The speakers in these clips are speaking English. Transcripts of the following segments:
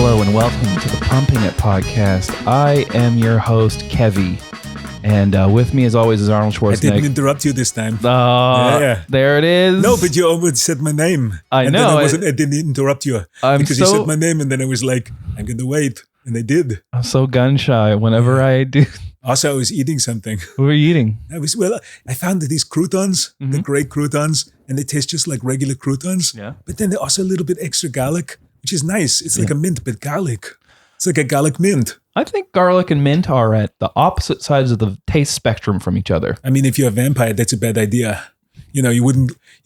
Hello and welcome to the Pumping It podcast. I am your host, Kevvy, and with me as always is Arnold Schwarzenegger. I didn't interrupt you this time. There it is. No, but you almost said my name. I and know. Then I didn't interrupt you because you said my name, and then I was like, I'm going to wait. And I did. I'm so gun shy whenever I do. Also, I was eating something. What were you eating? I found these croutons, the great croutons, and they taste just like regular croutons. Yeah. But then they're also a little bit extra garlic, which is nice. It's like a mint, but garlic. It's like a garlic mint. I think garlic and mint are at the opposite sides of the taste spectrum from each other. I mean, if you're a vampire, that's a bad idea. You know, you're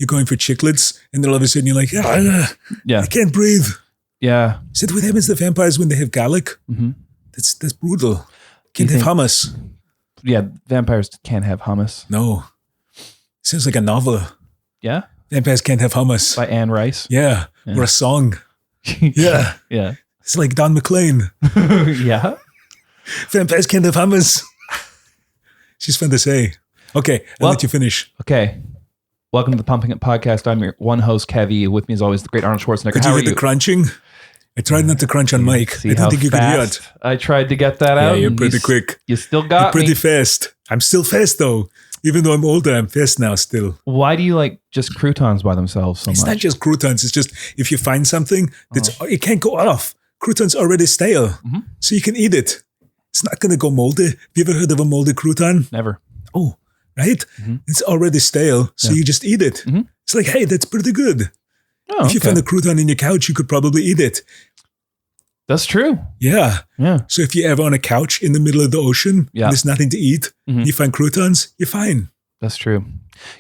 going for chiclets, and then all of a sudden you're like, I can't breathe. Yeah. Is that what happens to vampires when they have garlic? Mm-hmm. That's brutal. Can't have hummus. Yeah, vampires can't have hummus. No. Sounds like a novel. Yeah? Vampires can't have hummus. By Anne Rice? Yeah. Or a song. Yeah. Yeah. It's like Don McLean. Yeah? Vampires can't have hummus. She's fun to say. Okay, I'll let you finish. Okay. Welcome to the Pumping It podcast. I'm your one host, Kevvy. With me as always, the great Arnold Schwarzenegger. Could you hear the crunching? I tried not to crunch on mic. I don't think you could hear it. I tried to get that out. Yeah, you're pretty quick. You still got me. Pretty fast. I'm still fast though. Even though I'm older, I'm fast now still. Why do you like just croutons by themselves so much? It's not just croutons. It's just if you find something it can't go off. Croutons already stale. So you can eat it. It's not going to go moldy. Have you ever heard of a moldy crouton? Never. Oh, right? It's already stale. So you just eat it. It's like, hey, that's pretty good. Oh, if you find a crouton in your couch, you could probably eat it. That's true. Yeah. So if you're ever on a couch in the middle of the ocean and there's nothing to eat, and you find croutons, you're fine. That's true.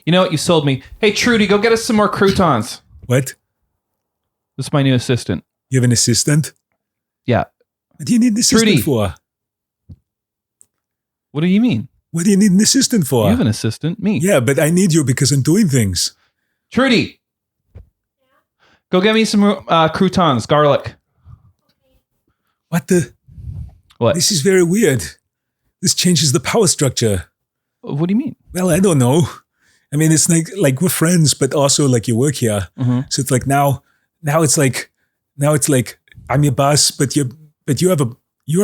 You know what? You sold me. Hey, Trudy, go get us some more croutons. What? This is my new assistant. You have an assistant? Yeah. What do you need an assistant Trudy. for? What do you mean? What do you need an assistant for? You have an assistant, me. Yeah, but I need you because I'm doing things. Trudy. Go get me some croutons, garlic. What the? What? This is very weird. This changes the power structure. What do you mean? Well, I don't know. I mean, it's like we're friends, but also like you work here. So it's like now it's like I'm your boss, but you're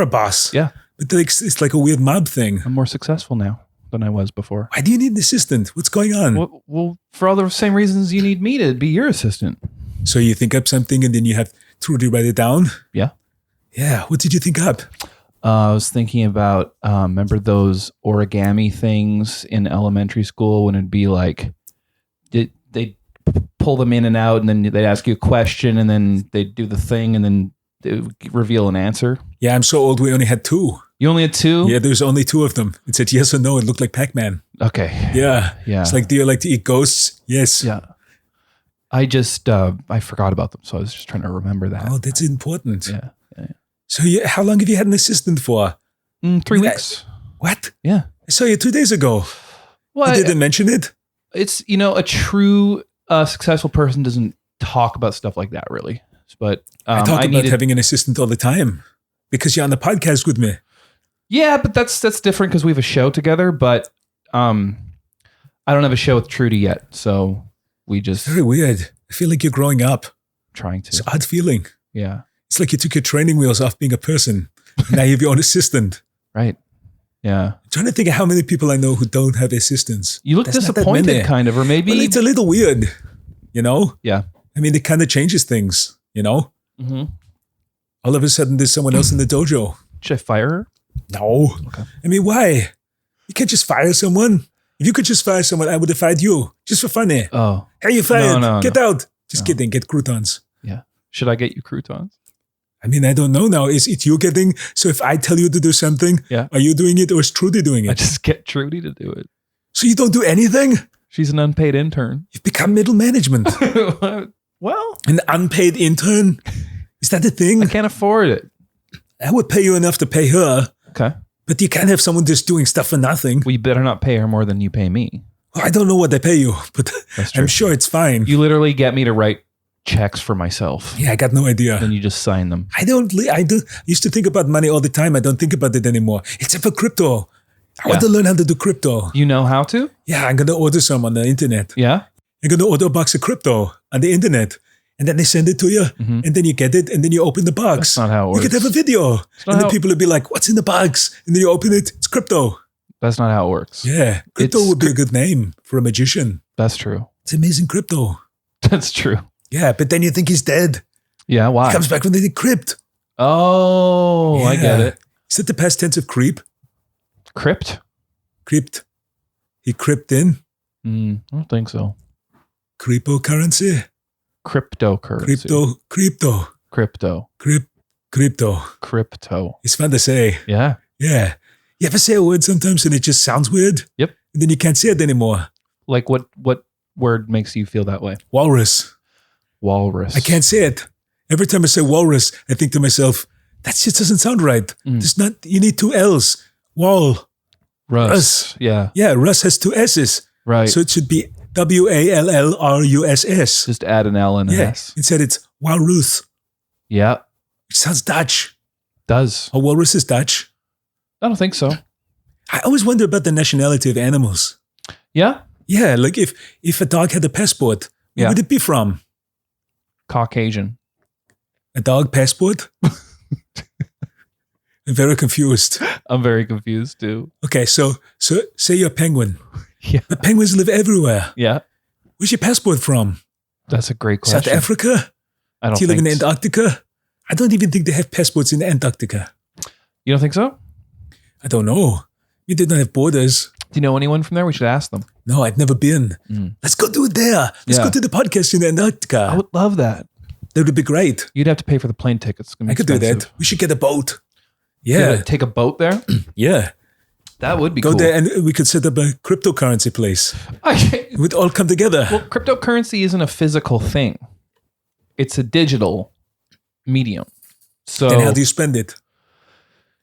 a boss. Yeah. But it's like a weird mob thing. I'm more successful now than I was before. Why do you need an assistant? What's going on? Well, for all the same reasons you need me to be your assistant. So you think up something and then you have Trudy write it down? Yeah. Yeah. What did you think up? I was thinking about, remember those origami things in elementary school when it'd be like, they'd pull them in and out and then they'd ask you a question and then they'd do the thing and then they would reveal an answer. Yeah, I'm so old we only had 2. You only had 2? Yeah, there's only 2 of them. It said yes or no. It looked like Pac-Man. Okay. Yeah. It's like, do you like to eat ghosts? Yes. Yeah. I just, I forgot about them. So I was just trying to remember that. Oh, that's important. Yeah. So how long have you had an assistant for? 3 weeks. What? Yeah. I saw you 2 days ago. Well, You didn't mention it? It's, a true successful person doesn't talk about stuff like that really. But I talk about having an assistant all the time because you're on the podcast with me. Yeah, but that's different because we have a show together. But I don't have a show with Trudy yet, so we just very weird. I feel like you're growing up. Trying to. It's an odd feeling. Yeah, it's like you took your training wheels off being a person. Now you have your own assistant. Right. Yeah. I'm trying to think of how many people I know who don't have assistants. You look disappointed, kind of, or maybe it's a little weird. Yeah. I mean, it kind of changes things. Mm-hmm. All of a sudden there's someone else in the dojo. Should I fire her? No. Okay. I mean, why? You can't just fire someone. If you could just fire someone, I would have fired you. Just for fun. Oh. Hey, you fired. No, Get out. Just kidding. Get croutons. Yeah. Should I get you croutons? I mean, I don't know now. Is it you getting... So if I tell you to do something, are you doing it or is Trudy doing it? I just get Trudy to do it. So you don't do anything? She's an unpaid intern. You've become middle management. Well, an unpaid intern? Is that the thing? I can't afford it. I would pay you enough to pay her. Okay. But you can't have someone just doing stuff for nothing. Well, you better not pay her more than you pay me. Well, I don't know what they pay you, but I'm sure it's fine. You literally get me to write checks for myself. Yeah, I got no idea. Then you just sign them. I used to think about money all the time. I don't think about it anymore. Except for crypto. I want to learn how to do crypto. You know how to? Yeah, I'm going to order some on the internet. Yeah? I'm going to order a box of crypto on the internet. and then they send it to you, and then you get it, and then you open the box. That's not how it works. You could have a video, and then people would be like, "What's in the box?" And then you open it, it's crypto. That's not how it works. Yeah, crypto would be a good name for a magician. That's true. It's amazing crypto. That's true. Yeah, but then you think he's dead. Yeah, why? He comes back from the crypt. Oh, I get it. Is that the past tense of creep? Crypt? Creeped. He crept in. I don't think so. Cryptocurrency. Cryptocurrency. Crypto. It's fun to say. Yeah. Yeah. You ever say a word sometimes and it just sounds weird? Yep. And then you can't say it anymore. Like what word makes you feel that way? Walrus. Walrus. I can't say it. Every time I say walrus, I think to myself, that shit doesn't sound right. There's not, you need 2 L's. Wall. Russ. Yeah. Yeah, Russ has 2 S's. Right. So it should be Wallruss. Just add an L and an S. Instead it's Wallruss. Yeah. It sounds Dutch. Does. A walrus is Dutch. I don't think so. I always wonder about the nationality of animals. Yeah? Yeah, like if a dog had a passport, where would it be from? Caucasian. A dog passport? I'm very confused. I'm very confused too. Okay, so say you're a penguin. Yeah. But penguins live everywhere. Yeah. Where's your passport from? That's a great question. South Africa? I don't Do you think live in Antarctica? I don't even think they have passports in Antarctica. You don't think so? I don't know. We don't have borders. Do you know anyone from there? We should ask them. No, I've never been. Let's go do it there. Let's go to the podcast in Antarctica. I would love that. That would be great. You'd have to pay for the plane tickets. It's gonna be I could do expensive. that. We should get a boat. Yeah. Take a boat there? Yeah. That would be Go cool. there and we could set up a cryptocurrency place. Okay. It would all come together. Well, cryptocurrency isn't a physical thing. It's a digital medium. So Then how do you spend it?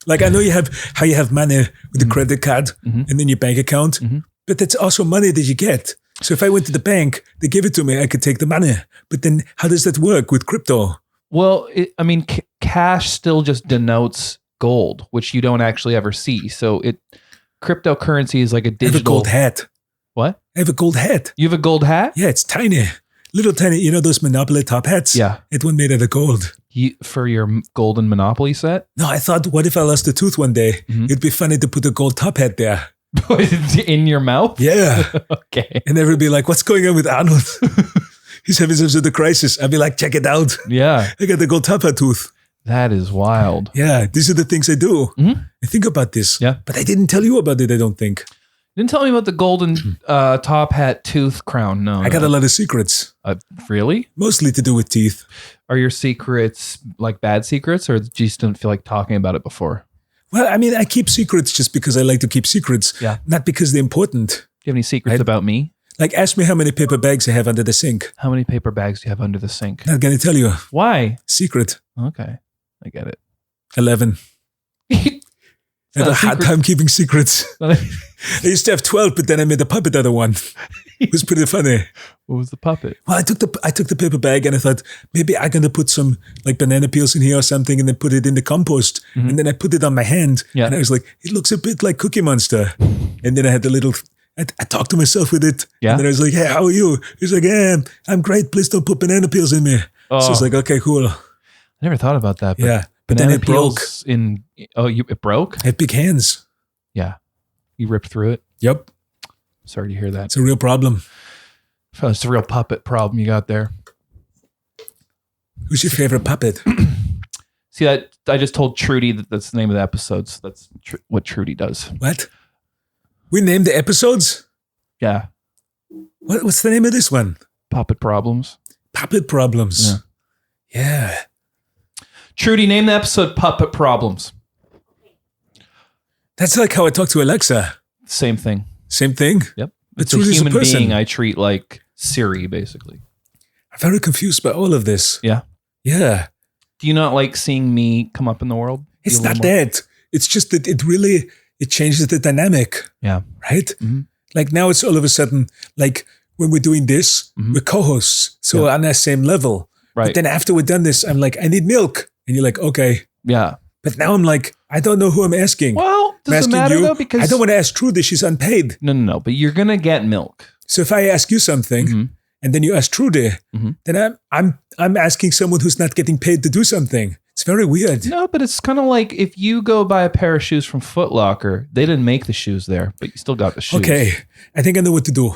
Like I know you have money with the credit card and then your bank account, but that's also money that you get. So if I went to the bank, they give it to me, I could take the money. But then how does that work with crypto? Well, cash still just denotes gold, which you don't actually ever see. So cryptocurrency is like a digital. I have a gold hat. What? I have a gold hat. You have a gold hat? Yeah, it's tiny. Little tiny, you know those Monopoly top hats? Yeah. It's one made out of gold. For your golden Monopoly set? No, I thought, what if I lost a tooth one day? It'd be funny to put a gold top hat there. In your mouth? Yeah. Okay. And everybody be like, what's going on with Arnold? He's having some sort of crisis. I'd be like, check it out. Yeah. I got the gold top hat tooth. That is wild. Yeah, these are the things I do. I think about this. Yeah. But I didn't tell you about it, I don't think. Didn't tell me about the golden top hat tooth crown. No. I got a lot of secrets. Really? Mostly to do with teeth. Are your secrets like bad secrets, or do you just don't feel like talking about it before? Well, I mean, I keep secrets just because I like to keep secrets. Yeah. Not because they're important. Do you have any secrets about me? Like, ask me how many paper bags I have under the sink. How many paper bags do you have under the sink? Not going to tell you. Why? Secret. Okay. I get it. 11. I had a hard time keeping secrets. I used to have 12, but then I made a puppet out of one. It was pretty funny. What was the puppet? Well, I took the paper bag and I thought maybe I'm gonna put some like banana peels in here or something, and then put it in the compost. And then I put it on my hand, and I was like, it looks a bit like Cookie Monster. And then I had the little. I talked to myself with it. Yeah. And then I was like, hey, how are you? He's like, yeah, I'm great. Please don't put banana peels in me. Oh. So I was like, okay, cool. I never thought about that. But yeah. But then it broke. It broke? I have big hands. Yeah. You ripped through it? Yep. Sorry to hear that. It's a real problem. It's a real puppet problem you got there. Who's your favorite puppet? See, I just told Trudy that's the name of the episode. So that's what Trudy does. What? We named the episodes? Yeah. What's the name of this one? Puppet Problems. Puppet Problems. Yeah. Trudy, name the episode Puppet Problems. That's like how I talk to Alexa. Same thing. Same thing? Yep. But It's a human being I treat like Siri, basically. I'm very confused by all of this. Yeah. Yeah. Do you not like seeing me come up in the world? It's not that. It's just that it changes the dynamic. Yeah. Right? Mm-hmm. Like now it's all of a sudden, like when we're doing this, we're co-hosts. So we're on that same level. Right. But then after we're done this, I'm like, I need milk. And you're like, okay. Yeah. But now I'm like, I don't know who I'm asking. Well, does it matter though? Because I don't want to ask Trudy, she's unpaid. No. But you're going to get milk. So if I ask you something and then you ask Trudy, then I'm asking someone who's not getting paid to do something. It's very weird. No, but it's kind of like if you go buy a pair of shoes from Foot Locker, they didn't make the shoes there, but you still got the shoes. Okay, I think I know what to do.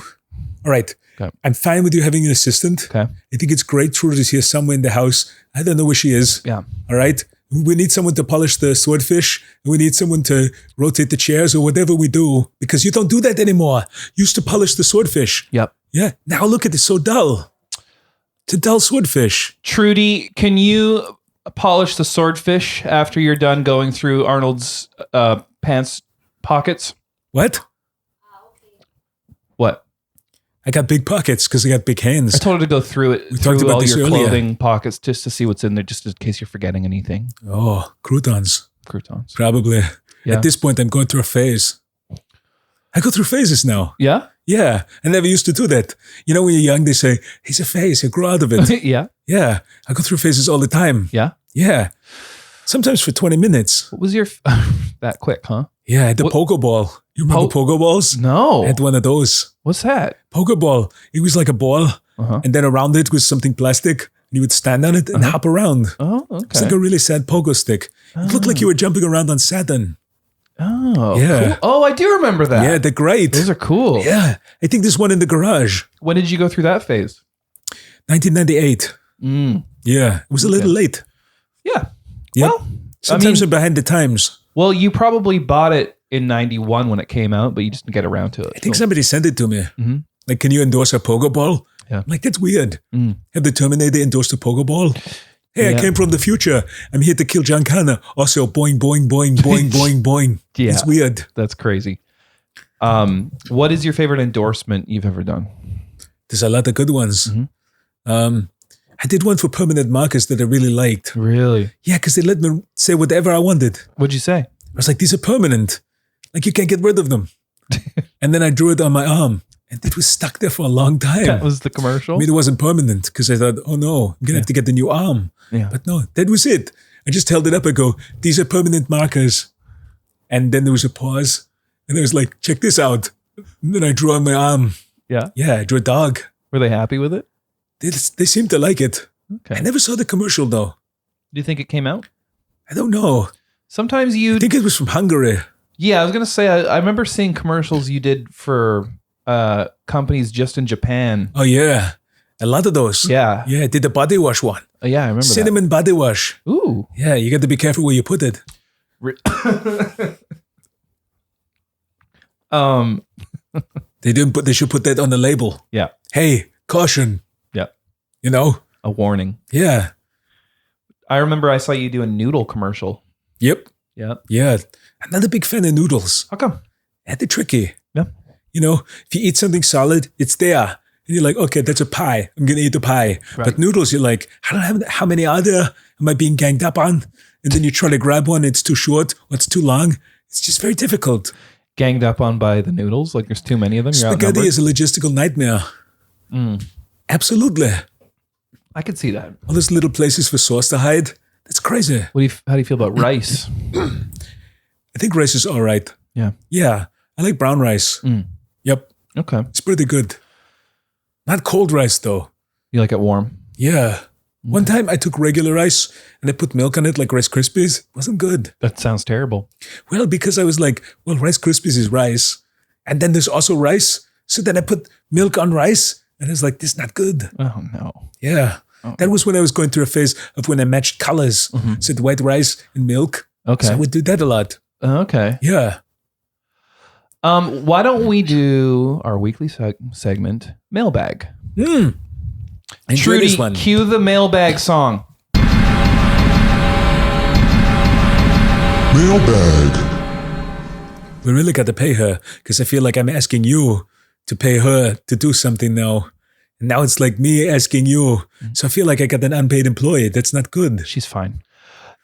All right. Okay. I'm fine with you having an assistant. Okay. I think it's great Trudy's here somewhere in the house. I don't know where she is. Yeah. All right. We need someone to polish the swordfish. We need someone to rotate the chairs or whatever we do, because you don't do that anymore. You used to polish the swordfish. Yep. Yeah. Now look at it, so dull. It's a dull swordfish. Trudy, can you polish the swordfish after you're done going through Arnold's pants pockets? What? What? I got big pockets because I got big hands. I told her to go through it, We talked through about all this your earlier. clothing pockets just to see what's in there, just in case you're forgetting anything. Oh, croutons. Croutons. Probably. Yeah. At this point, I'm going through a phase. I go through phases now. Yeah? Yeah. I never used to do that. You know, when you're young, they say, it's a phase. You grow out of it. Yeah? Yeah. I go through phases all the time. Yeah? Yeah. Sometimes for 20 minutes. What was your... that quick, huh? Yeah. I had the pogo ball. You remember pogo balls? No. I had one of those. What's that? Pogo ball. It was like a ball. And then around it was something plastic. And you would stand on it and hop around. Oh, It's okay. like a really sad pogo stick. It looked like you were jumping around on Saturn. Oh, Yeah. cool. Oh, I do remember that. Yeah, they're great. Those are cool. Yeah. I think there's one in the garage. When did you go through that phase? 1998. Yeah. It was a little late. Yeah. Yep. Well, Sometimes I mean, we're behind the times. well, you probably bought it in 91 when it came out, but you just didn't get around to it. I think somebody sent it to me. Like, can you endorse a pogo ball? Yeah. I'm like, that's weird. Have the Terminator endorsed a pogo ball? Hey, Yeah. I came from the future. I'm here to kill John Connor. Also, boing, boing, boing, boing, boing, boing. Yeah. It's weird. That's crazy. What is your favorite endorsement you've ever done? There's a lot of good ones. I did one for permanent markers that I really liked. Really? Yeah, because they let me say whatever I wanted. What'd you say? I was like, these are permanent. Like, you can't get rid of them. And then I drew it on my arm. And it was stuck there for a long time. That was the commercial? I mean, it wasn't permanent because I thought, oh no, I'm going to have to get the new arm. Yeah. But no, that was it. I just held it up. I go, these are permanent markers. And then there was a pause. And I was like, check this out. And then I drew on my arm. Yeah. Yeah, I drew a dog. Were they happy with it? They seemed to like it. Okay. I never saw the commercial though. Do you think it came out? I don't know. Sometimes I think it was from Hungary. Yeah, I was going to say, I remember seeing commercials you did for companies just in Japan. Oh yeah. A lot of those. Yeah. Yeah, I did the body wash one. Yeah, I remember Cinnamon body wash. that. Ooh. Yeah, you got to be careful where you put it. They should put that on the label. Yeah. Hey, caution. Yeah. You know? A warning. Yeah. I remember I saw you do a noodle commercial. Yep. Yeah. Yeah. I'm not a big fan of noodles. How come? They're tricky. Yeah. You know, if you eat something solid, it's there. And you're like, okay, that's a pie. I'm going to eat the pie. Right. But noodles, you're like, I don't have, how many are there? Am I being ganged up on? And then you try to grab one, it's too short or it's too long. It's just very difficult. Ganged up on by the noodles? Like there's too many of them? You're Spaghetti outnumbered? is a logistical nightmare. Absolutely. I could see that. All those little places for sauce to hide. That's crazy. How do you feel about rice? I think rice is all right. Yeah. Yeah. I like brown rice. Yep. Okay. It's pretty good. Not cold rice though. You like it warm? Yeah. One time I took regular rice and I put milk on it like Rice Krispies. It wasn't good. That sounds terrible. Well, because I was like, well, Rice Krispies is rice. And then there's also rice. So then I put milk on rice and I was like, this is not good. Oh, no. Yeah. That was when I was going through a phase of when I matched colors. So the white rice and milk. Okay. So I would do that a lot. Okay. Yeah. Why don't we do our weekly segment, Mailbag? Enjoy Trudy, this one. cue the Mailbag song. Mailbag. We really got to pay her because I feel like I'm asking you to pay her to do something now. And now it's like me asking you. So I feel like I got an unpaid employee. That's not good. She's fine.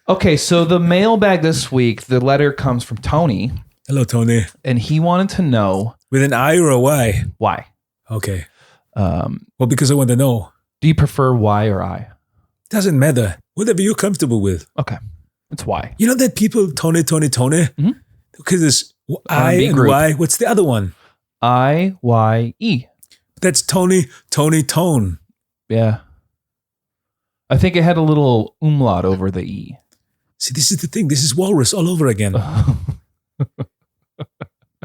Okay, so the mailbag this week, the letter comes from Tony, Hello, Tony. and he wanted to know With an I or a Y? why. Okay. Well, because I want to know. Do you prefer Y or I? Doesn't matter. Whatever you're comfortable with. Okay, it's Y. You know that people, Tony? Okay, there's I R&B and group. Y. What's the other one? I-Y-E. That's Tony Tone. Yeah. I think it had a little umlaut over the E. See, this is the thing. This is Wallruss all over again.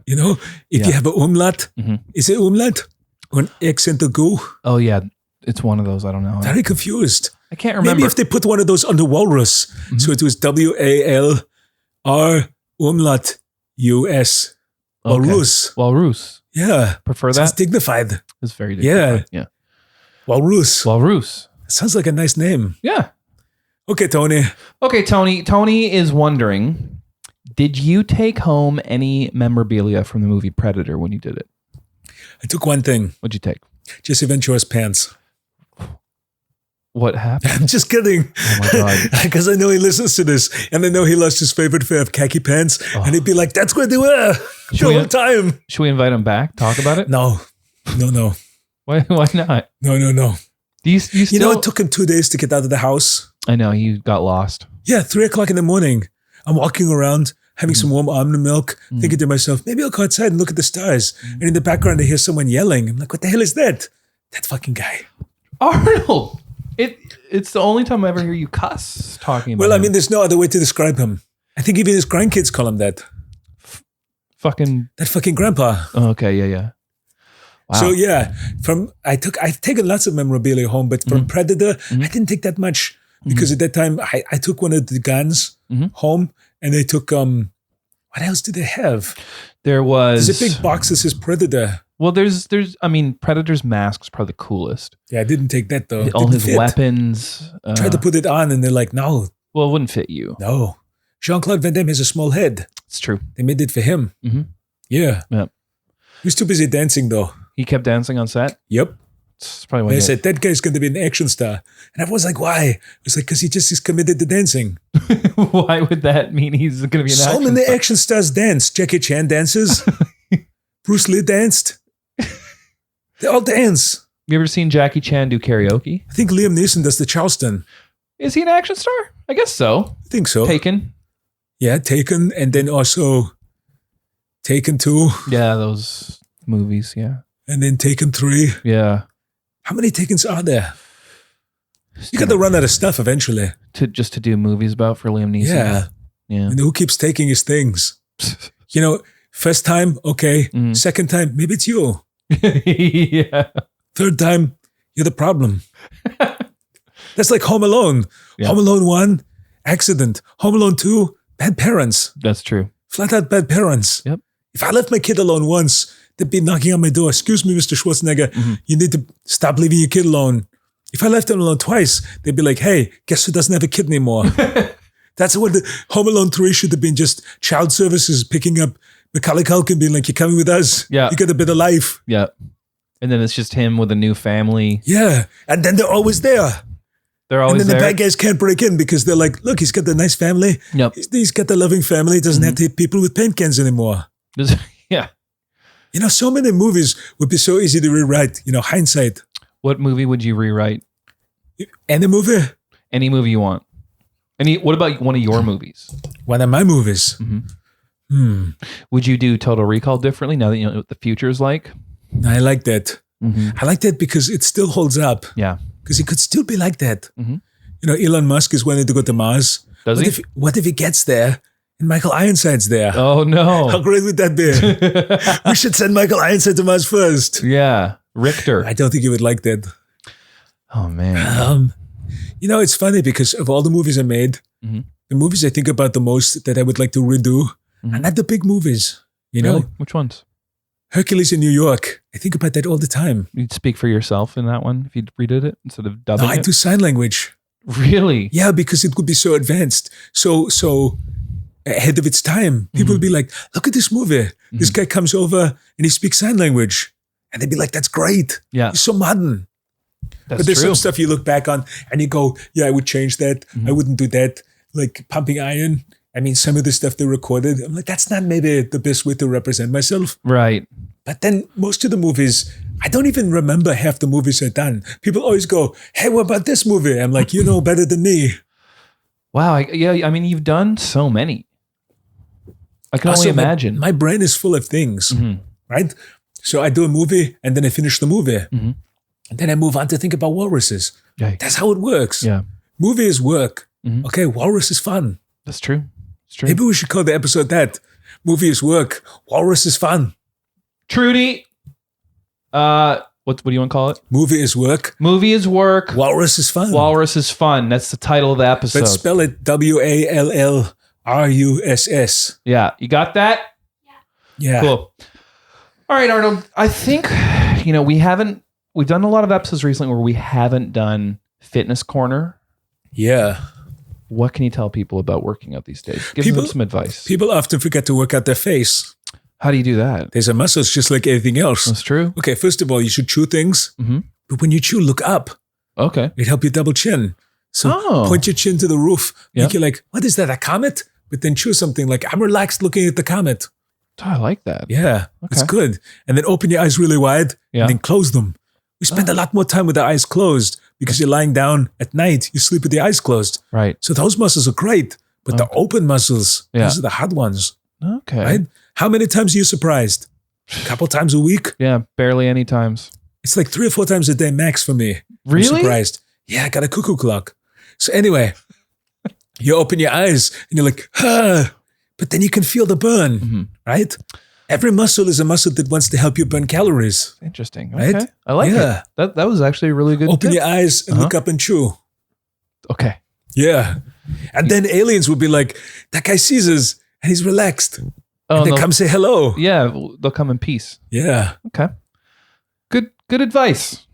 You know, if you have an umlaut, is it umlaut or an accent of go? Oh, yeah. It's one of those. I don't know. Very confused. I can't remember. Maybe if they put one of those under Wallruss. So it was WALR umlaut US. Wallruss. Wallruss. Yeah. Prefer Sounds that? dignified. It's very dignified. Yeah. Wallruss. Wallruss. Sounds like a nice name. Yeah. Okay, Tony. Okay, Tony. Tony is wondering, did you take home any memorabilia from the movie Predator when you did it? I took one thing. What'd you take? Jesse Ventura's pants. What happened? I'm just kidding. Oh my God. Because I know he listens to this and I know he lost his favorite pair of khaki pants and he'd be like, that's what they wear the whole time. Should we invite him back? Talk about it? No. Why not? No. Do you still... You know, it took him 2 days to get out of the house. I know, he got lost. Yeah, 3:00 in the morning. I'm walking around, having some warm almond milk, thinking to myself, maybe I'll go outside and look at the stars. And in the background, I hear someone yelling. I'm like, what the hell is that? That fucking guy. Arnold! It's the only time I ever hear you cuss talking about Well, I him. mean, there's no other way to describe him. I think even his grandkids call him that. That fucking grandpa. Oh, okay, yeah. Wow. So yeah, I've taken lots of memorabilia home, but from Predator, I didn't take that much because at that time I took one of the guns home, and they took what else did they have? There's a big box that says Predator. Well, there's I mean, Predator's mask's probably the coolest. Yeah, I didn't take that though. All his weapons. Tried to put it on, and they're like, no. Well, it wouldn't fit you. No. Jean-Claude Van Damme has a small head. It's true. They made it for him. Yeah. Yep. He was too busy dancing though. He kept dancing on set? Yep. It's probably why they said, that guy's going to be an action star. And I was like, why? It was like, because he just is committed to dancing. Why would that mean he's going to be an action star? So many action stars dance. Jackie Chan dances. Bruce Lee danced. They all dance. You ever seen Jackie Chan do karaoke? I think Liam Neeson does the Charleston. Is he an action star? I guess so. I think so. Taken? Yeah, Taken. And then also Taken 2. Yeah, those movies, yeah. And then Taken 3. Yeah. How many Takens are there? You got to run out of stuff eventually. To do movies about for Liam Neeson. Yeah. And who keeps taking his things? You know, first time, okay. Second time, maybe it's you. Yeah. Third time, you're the problem. That's like Home Alone. Yeah. Home Alone 1, accident. Home Alone 2, bad parents. That's true. Flat out bad parents. Yep. If I left my kid alone once, they'd be knocking on my door. Excuse me, Mr. Schwarzenegger. You need to stop leaving your kid alone. If I left him alone twice, they'd be like, hey, guess who doesn't have a kid anymore? That's what the Home Alone 3 should have been, just child services picking up Macaulay Culkin being like, you're coming with us. Yeah. You got a better life. Yeah. And then it's just him with a new family. Yeah. And then they're always there. They're always there. And then the bad guys can't break in because they're like, look, he's got the nice family. Yep. He's got the loving family. He doesn't have to hit people with paint cans anymore. Yeah. You know, so many movies would be so easy to rewrite, you know, hindsight. What movie would you rewrite? Any movie? Any movie you want. What about one of your movies? One of my movies. Would you do Total Recall differently now that you know what the future is like? I like that. I like that because it still holds up. Yeah. Because it could still be like that. You know, Elon Musk is wanting to go to Mars. Does he? What if he gets there and Michael Ironside's there? Oh, no. How great would that be? We should send Michael Ironside to Mars first. Yeah. Richter. I don't think he would like that. Oh, man. You know, it's funny because of all the movies I made, the movies I think about the most that I would like to redo are not the big movies. You know? Really? Which ones? Hercules in New York. I think about that all the time. You'd speak for yourself in that one if you redid it instead of dubbing No, I it? do sign language. Really? Yeah, because it could be so advanced, so ahead of its time. People would be like, look at this movie. This guy comes over and he speaks sign language. And they'd be like, that's great. Yeah. He's so modern. That's But there's true. some stuff you look back on and you go, yeah, I would change that. I wouldn't do that. Like Pumping Iron. I mean, some of the stuff they recorded, I'm like, that's not maybe the best way to represent myself. Right. But then most of the movies, I don't even remember half the movies I've done. People always go, hey, what about this movie? I'm like, you know better than me. Wow. I mean, you've done so many. I can only imagine. My brain is full of things, right? So I do a movie and then I finish the movie. Mm-hmm. And then I move on to think about walruses. Yeah. That's how it works. Yeah. Movie is work. Mm-hmm. Okay, walrus is fun. That's true. It's true. Maybe we should call the episode that. Movie is work. Walrus is fun. Trudy. What do you want to call it? Movie is work. Movie is work. Walrus is fun. Walrus is fun. That's the title of the episode. But spell it WALLRUSS. Yeah. You got that? Yeah. Cool. All right, Arnold. I think, we've done a lot of episodes recently where we haven't done Fitness Corner. Yeah. What can you tell people about working out these days? Give them some advice. People often forget to work out their face. How do you do that? There's a muscles just like anything else. That's true. Okay, first of all, you should chew things. Mm-hmm. But when you chew, look up. Okay. It helps you double chin. So point your chin to the roof. Make you like, what is that, a comet? But then chew something like, I'm relaxed looking at the comet. Oh, I like that. Yeah, it's good. And then open your eyes really wide and then close them. We spend a lot more time with the eyes closed because you're lying down at night. You sleep with the eyes closed. Right. So those muscles are great. But the open muscles, those are the hard ones. Okay. Right? How many times are you surprised? A couple times a week? Yeah, barely any times. It's like 3 or 4 times a day max for me. Really? I'm surprised. Yeah, I got a cuckoo clock. So anyway, you open your eyes and you're like, but then you can feel the burn, right? Every muscle is a muscle that wants to help you burn calories. Interesting. Right? Okay. I like it. That was actually a really good Open tip. your eyes and look up and chew. Okay. Yeah. And then aliens will be like, that guy sees us and he's relaxed. And they come say hello. Yeah, they'll come in peace. Yeah. Okay. Good advice.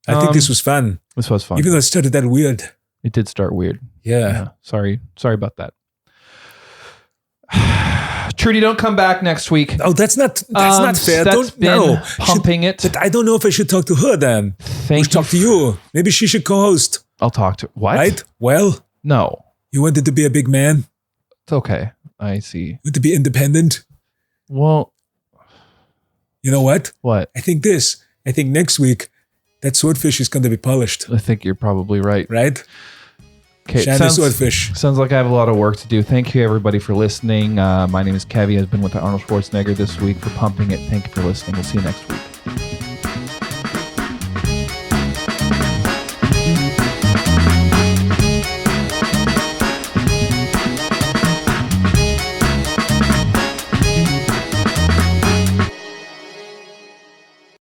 I think this was fun. This was fun. Even though it started that weird. It did start weird. Yeah. Sorry about that. Trudy, don't come back next week. Oh, that's not fair. That's been pumping it. But I don't know if I should talk to her then. Thank you. Talk to you. Maybe she should co-host. I'll talk to what? Right? Well, no. You wanted to be a big man. It's okay. I see. You want to be independent. Well, you know what? What? I think next week that swordfish is going to be polished. I think you're probably right. Right? Okay. Shiny swordfish. Sounds like I have a lot of work to do. Thank you, everybody, for listening. My name is Kevvy. I've been with Arnold Schwarzenegger this week for Pumping It. Thank you for listening. We'll see you next week.